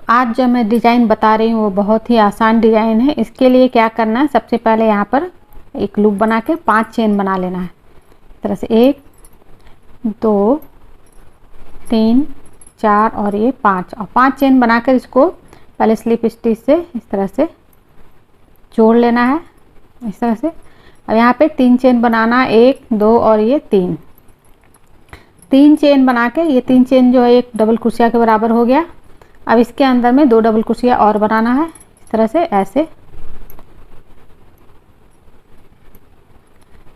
आज जो मैं डिज़ाइन बता रही हूँ वो बहुत ही आसान डिज़ाइन है। इसके लिए क्या करना है, सबसे पहले यहाँ पर एक लूप बना के 5 चेन बना लेना है। इस तरह से 1 2 3 4 और ये 5 और 5 चेन बनाकर इसको पहले स्लिप स्टिच से इस तरह से जोड़ लेना है, इस तरह से। और यहाँ पे 3 चेन बनाना, 1 2 और ये 3 चेन बना के ये 3 चेन जो है एक डबल क्रोशिया के बराबर हो गया। अब इसके अंदर में 2 डबल क्रोशिया और बनाना है, इस तरह से ऐसे।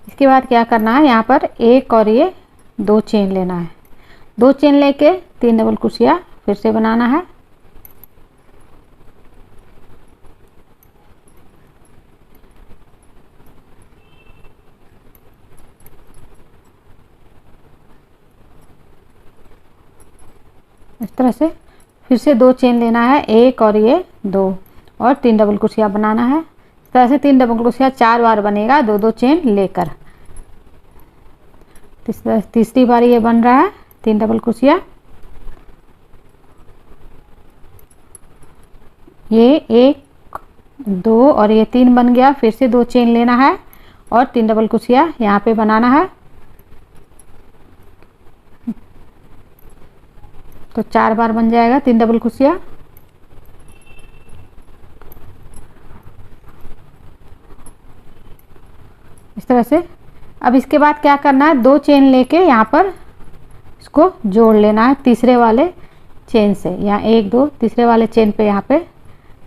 इसके बाद क्या करना है, यहाँ पर 1 और ये 2 चेन लेना है। 2 चेन लेके 3 डबल क्रोशिया फिर से बनाना है। इस तरह से फिर से 2 चेन लेना है, 1 और ये 2 और 3 डबल क्रोशिया बनाना है। इस तरह से 3 डबल क्रोशिया 4 बार बनेगा, 2 चेन लेकर। तीसरी बार ये बन रहा है 3 डबल क्रोशिया। ये 1 2 और ये 3 बन गया। फिर से 2 चेन लेना है और 3 डबल क्रोशिया यहाँ पे बनाना है। तो 4 बार बन जाएगा 3 डबल क्रोशिया। इस तरह से। अब इसके बाद क्या करना है, 2 चेन लेके यहाँ पर इसको जोड़ लेना है तीसरे वाले चेन से। यहाँ 1 2 तीसरे वाले चेन पे यहाँ पे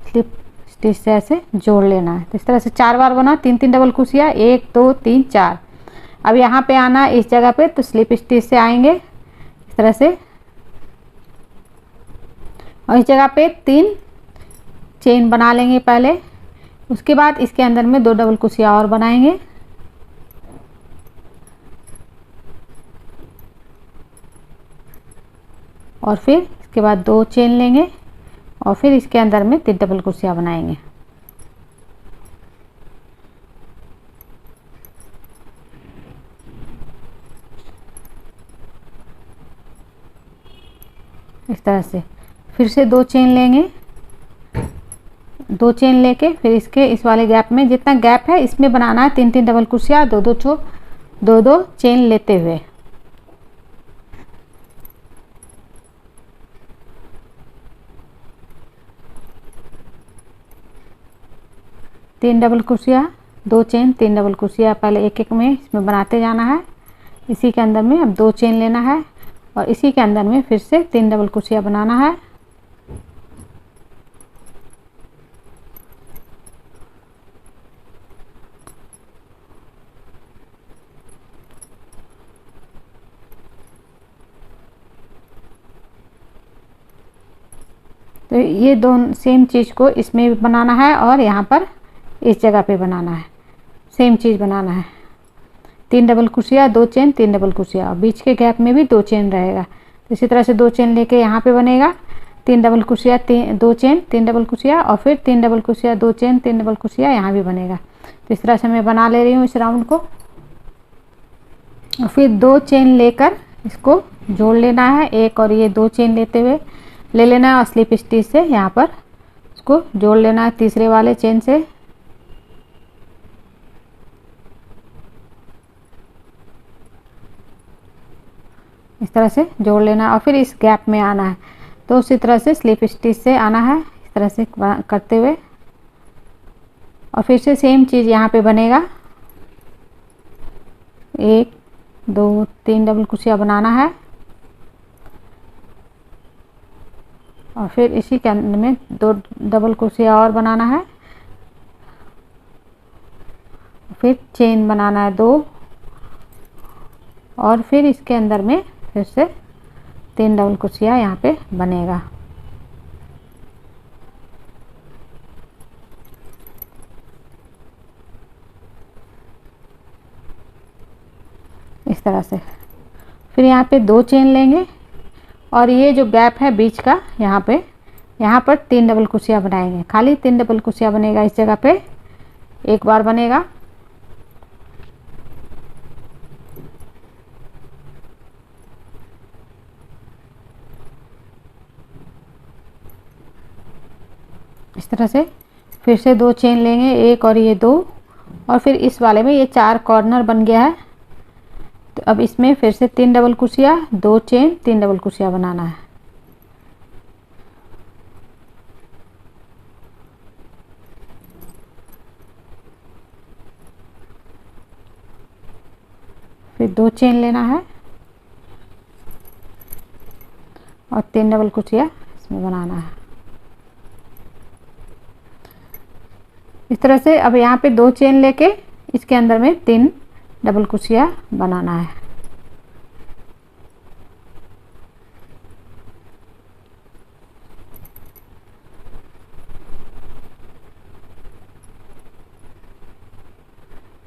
स्लिप स्टिच से ऐसे जोड़ लेना है। तो इस तरह से 4 बार बना, 3 3 डबल क्रोशिया, 1 2 3 4। अब यहाँ पे आना है इस जगह पे, तो स्लिप स्टिच से आएंगे इस तरह से और इस जगह पे 3 चेन बना लेंगे पहले। उसके बाद इसके अंदर में 2 डबल क्रोशिया और बनाएंगे। और फिर इसके बाद 2 चेन लेंगे और फिर इसके अंदर में 3 डबल क्रोशिया बनाएंगे। इस तरह से फिर से 2 चेन लेंगे, 2 चेन लेके फिर इसके इस वाले गैप में जितना गैप है इसमें बनाना है 3 3 डबल क्रोशिया, 2 चेन लेते हुए। तीन double crochet, 2 chain, 3 double crochet पहले एक एक में इसमें बनाते जाना है। इसी के अंदर में अब 2 चेन लेना है और इसी के अंदर में फिर से 3 डबल क्रोशिया बनाना है। तो ये दोनों सेम चीज़ को इसमें भी बनाना है और यहाँ पर इस जगह पे बनाना है, सेम चीज़ बनाना है। 3 double crochet, 2 chain, 3 double crochet और बीच के गैप में भी 2 चेन रहेगा। तो इसी तरह से 2 चेन लेके यहाँ पे बनेगा 3 double crochet, 2 chain, 3 double crochet और फिर 3 double crochet, 2 chain, 3 double crochet यहाँ भी बनेगा। तो इस तरह से मैं बना ले रही हूँ इस राउंड को। और फिर 2 चेन लेकर इसको जोड़ लेना है, 1 और ये 2 चेन लेते हुए ले लेना है और स्लिप स्टिच से यहाँ पर इसको जोड़ लेना है तीसरे वाले चेन से। इस तरह से जोड़ लेना और फिर इस गैप में आना है। तो उसी तरह से स्लिप स्टिच से आना है इस तरह से करते हुए और फिर से सेम चीज़ यहाँ पे बनेगा। 1 2 3 डबल क्रोशिया बनाना है और फिर इसी के अंदर में 2 डबल क्रोशिया और बनाना है। फिर चेन बनाना है 2 और फिर इसके अंदर में फिर से 3 डबल क्रोशिया यहाँ पे बनेगा। इस तरह से फिर यहाँ पे 2 चेन लेंगे और ये जो गैप है बीच का यहाँ पर 3 डबल क्रोशिया बनाएंगे। खाली 3 डबल क्रोशिया बनेगा इस जगह पे, एक बार बनेगा। इस तरह से फिर से 2 चेन लेंगे, एक और ये 2, और फिर इस वाले में ये 4 कॉर्नर बन गया है। तो अब इसमें फिर से 3 double crochet, 2 chain, 3 double crochet बनाना है। फिर 2 चेन लेना है और 3 डबल क्रोशिया इसमें बनाना है। इस तरह से अब यहाँ पे 2 चेन लेके इसके अंदर में 3 डबल क्रोशिया बनाना है।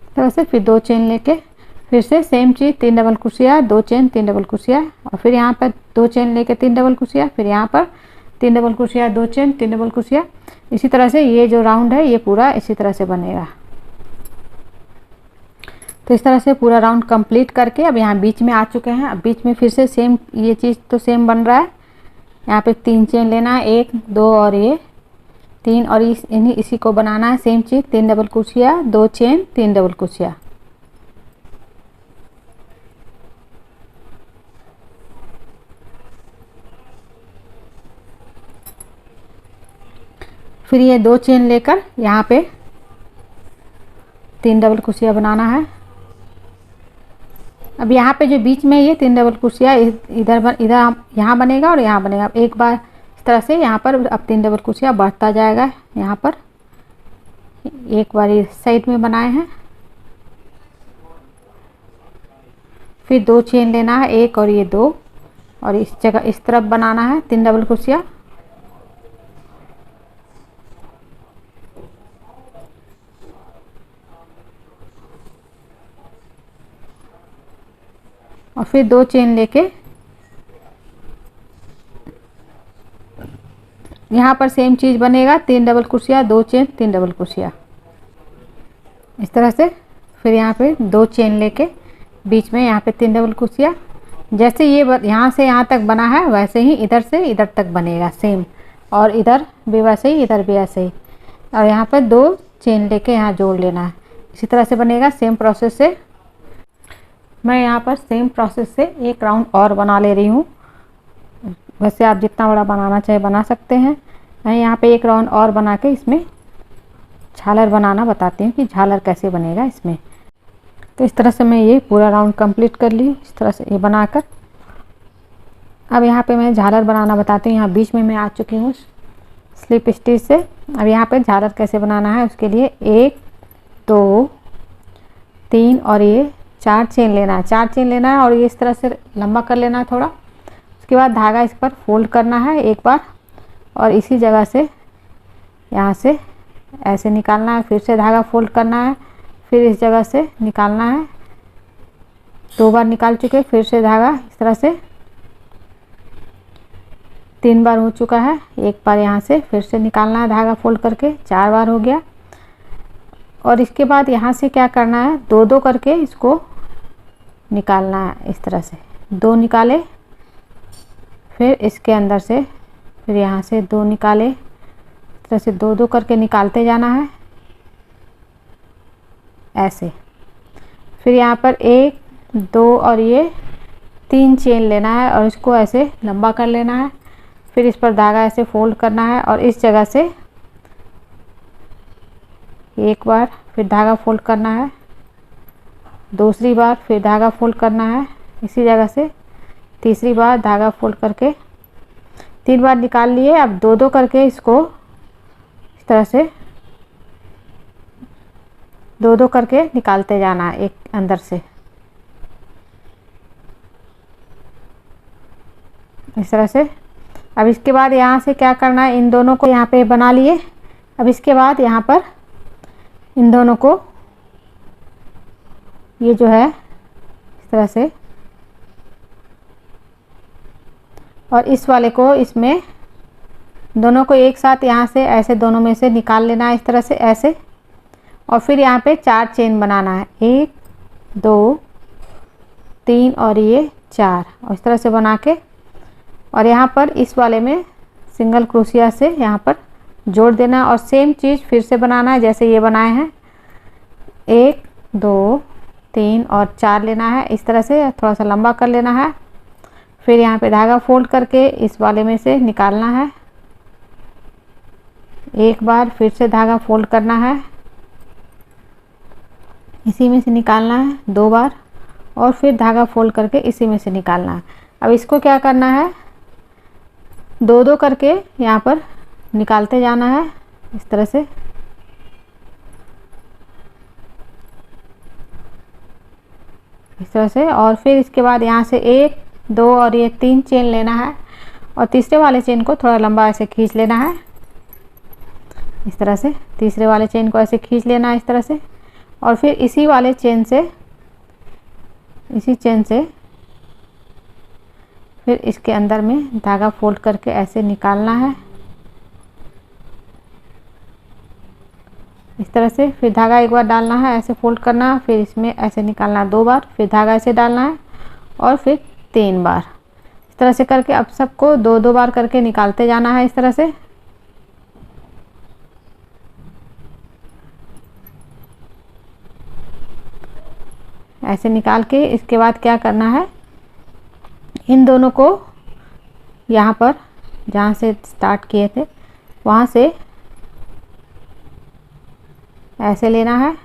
इस तरह से फिर 2 चेन लेके फिर से सेम चीज़ 3 double crochet, 2 chain, 3 double crochet, और फिर यहाँ पर 2 चेन लेके 3 डबल क्रोशिया, फिर यहाँ पर 3 double crochet, 2 chain, 3 double crochet. इसी तरह से ये जो राउंड है ये पूरा इसी तरह से बनेगा। तो इस तरह से पूरा राउंड कंप्लीट करके अब यहाँ बीच में आ चुके हैं। अब बीच में फिर से सेम ये चीज़ तो सेम बन रहा है। यहाँ पे 3 चेन लेना है, 1, 2 और ये 3, और इसी को बनाना है सेम चीज़ 3 double crochet, 2 chain, 3 double crochet. फिर ये 2 चेन लेकर यहाँ पे 3 डबल क्रोशिया बनाना है। अब यहाँ पे जो बीच में ये 3 डबल क्रोशिया इधर यहाँ बनेगा और यहाँ बनेगा। एक बार इस तरह से यहाँ पर अब 3 डबल क्रोशिया बढ़ता जाएगा। यहाँ पर एक बार इस साइड में बनाए हैं, फिर 2 चेन लेना है, 1 और ये 2, और इस जगह इस तरफ बनाना है 3 डबल क्रोशिया। और फिर 2 चेन लेके यहाँ पर सेम चीज़ बनेगा 3 double crochet, 2 chain, 3 double crochet. इस तरह से फिर यहाँ पे 2 चेन लेके बीच में यहाँ पे 3 डबल क्रोशिया। जैसे ये यहाँ से यहाँ तक बना है वैसे ही इधर से इधर तक बनेगा सेम, और इधर भी वैसे ही, इधर भी ऐसे ही। और यहाँ पर 2 चेन लेके यहाँ जोड़ लेना है। इसी तरह से बनेगा सेम प्रोसेस से। मैं यहाँ पर सेम प्रोसेस से एक राउंड और बना ले रही हूँ। वैसे आप जितना बड़ा बनाना चाहे बना सकते हैं। मैं यहाँ पे एक राउंड और बना के इसमें झालर बनाना बताती हूँ कि झालर कैसे बनेगा इसमें। तो इस तरह से मैं ये पूरा राउंड कंप्लीट कर ली, इस तरह से ये बनाकर। अब यहाँ पे मैं झालर बनाना बताती हूँ। यहाँ बीच में मैं आ चुकी हूँ स्लिप स्टिच से। अब यहाँ पे झालर कैसे बनाना है उसके लिए 1, 2, 3 और ये 4 चेन लेना है। 4 चेन लेना है और ये इस तरह से लंबा कर लेना है थोड़ा। उसके बाद धागा इस पर फोल्ड करना है एक बार, और इसी जगह से यहाँ से ऐसे निकालना है। फिर से धागा फोल्ड करना है, फिर इस जगह से निकालना है। 2 बार निकाल चुके, फिर से धागा इस तरह से 3 बार हो चुका है। एक बार यहाँ से फिर से निकालना है धागा फोल्ड करके, 4 बार हो गया। और इसके बाद यहाँ से क्या करना है, 2-2 करके इसको निकालना है। इस तरह से 2 निकाले, फिर इसके अंदर से फिर यहाँ से 2 निकाले। इस तरह से 2-2 करके निकालते जाना है ऐसे। फिर यहाँ पर 1, 2 और ये 3 चेन लेना है और इसको ऐसे लंबा कर लेना है। फिर इस पर धागा ऐसे फोल्ड करना है और इस जगह से एक बार फिर धागा फोल्ड करना है, दूसरी बार फिर धागा फोल्ड करना है इसी जगह से, तीसरी बार धागा फोल्ड करके 3 बार निकाल लिए। अब 2-2 करके इसको इस तरह से 2-2 करके निकालते जाना है एक अंदर से, इस तरह से। अब इसके बाद यहाँ से क्या करना है, इन दोनों को यहाँ पे बना लिए। अब इसके बाद यहाँ पर इन दोनों को ये जो है इस तरह से, और इस वाले को इसमें दोनों को एक साथ यहाँ से ऐसे दोनों में से निकाल लेना है इस तरह से ऐसे। और फिर यहाँ पे 4 चेन बनाना है, 1, 2, 3 और ये 4, और इस तरह से बना के, और यहाँ पर इस वाले में सिंगल क्रोशिया से यहाँ पर जोड़ देना है और सेम चीज़ फिर से बनाना है जैसे ये बनाए हैं। 1 2 3 और 4 लेना है, इस तरह से थोड़ा सा लंबा कर लेना है। फिर यहाँ पे धागा फोल्ड करके इस वाले में से निकालना है, एक बार फिर से धागा फोल्ड करना है, इसी में से निकालना है 2 बार और फिर धागा फोल्ड करके इसी में से निकालना है। अब इसको क्या करना है, 2-2 करके यहाँ पर निकालते जाना है इस तरह से। इस तरह से और फिर इसके बाद यहाँ से 1 2 और ये 3 चेन लेना है और तीसरे वाले चेन को थोड़ा लंबा ऐसे खींच लेना है इस तरह से। तीसरे वाले चेन को ऐसे खींच लेना है इस तरह से और फिर इसी वाले चेन से, इसी चेन से फिर इसके अंदर में धागा फोल्ड करके ऐसे निकालना है इस तरह से। फिर धागा एक बार डालना है, ऐसे फोल्ड करना है, फिर इसमें ऐसे निकालना है 2 बार, फिर धागा ऐसे डालना है और फिर 3 बार। इस तरह से करके अब सबको 2-2 बार करके निकालते जाना है इस तरह से। ऐसे निकाल के इसके बाद क्या करना है, इन दोनों को यहाँ पर जहाँ से स्टार्ट किए थे वहाँ से ऐसे लेना है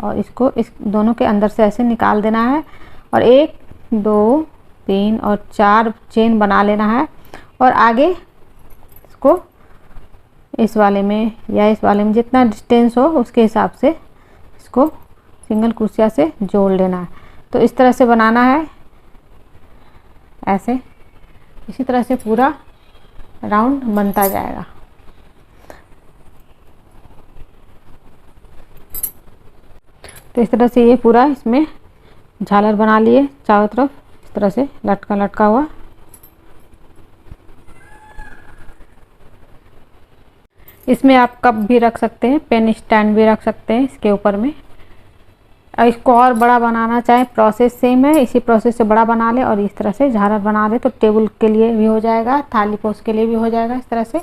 और इसको इस दोनों के अंदर से ऐसे निकाल देना है और 1 2 3 और 4 चेन बना लेना है और आगे इसको इस वाले में या इस वाले में जितना डिस्टेंस हो उसके हिसाब से इसको सिंगल क्रोशिया से जोड़ लेना है। तो इस तरह से बनाना है ऐसे, इसी तरह से पूरा राउंड बनता जाएगा। तो इस तरह से ये पूरा इसमें झालर बना लिए चारों तरफ, इस तरह से लटका लटका हुआ। इसमें आप कप भी रख सकते हैं, पेन स्टैंड भी रख सकते हैं इसके ऊपर में। और इसको और बड़ा बनाना चाहे प्रोसेस सेम है, इसी प्रोसेस से बड़ा बना ले और इस तरह से झालर बना ले तो टेबल के लिए भी हो जाएगा, थाली पोस के लिए भी हो जाएगा इस तरह से।